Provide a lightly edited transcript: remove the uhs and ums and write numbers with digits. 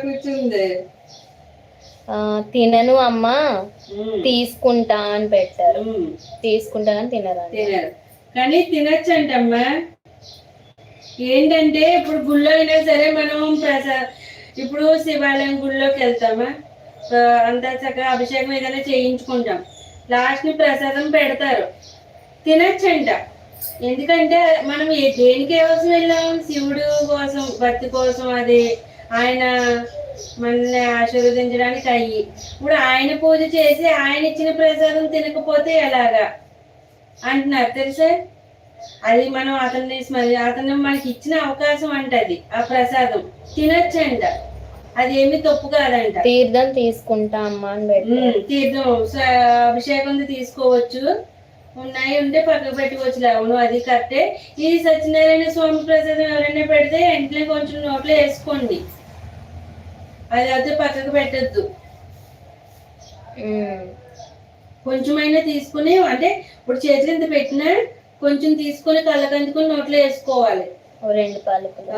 కూర్చుంది. తినను అమ్మా తీసుకుంటా అని పెట్టారు. తీసుకుంటానని తినరు కానీ తినచ్చంటమ్మా. ఏంటంటే ఇప్పుడు గుళ్ళో అయినా సరే మనం ఇప్పుడు శివాలయం గుళ్ళోకి వెళ్తామా, అంతా చక్కగా అభిషేకం ఏదైనా చేయించుకుంటాం, లాస్ట్ ని ప్రసాదం పెడతారు, తినచ్చంట. ఎందుకంటే మనం దేనికి కోసం వెళ్ళాం? శివుడు కోసం, భక్తి కోసం. అది ఆయన మనల్ని ఆశీర్వదించడానికి అయ్యి, ఇప్పుడు ఆయన పూజ చేసి ఆయన ఇచ్చిన ప్రసాదం తినకపోతే ఎలాగా అంటున్నారు తెలుసా? అది మనం అతను మనకి ఇచ్చిన అవకాశం అంటది. ఆ ప్రసాదం తినచ్చంట, అదేమి తప్పు కాదంట. తీర్థం తీసుకుంటా అమ్మా అని తీర్థం అభిషేకం తీసుకోవచ్చు, ఉన్నాయి ఉంటే పక్కకు పెట్టుకోవచ్చు. అవును, అది కరెక్టే. ఈ సత్యనారాయణ స్వామి ప్రసాదం ఎవరైనా పెడితే వెంటనే కొంచెం నోట్లో వేసుకోండి, అది అయితే పక్కకు పెట్టద్దు. కొంచెమైనా తీసుకుని, అంటే ఇప్పుడు చేతులు ఇంత పెట్టినా కొంచెం తీసుకుని కళ్ళకందుకుని నోట్లో వేసుకోవాలి. 2 పాలకులు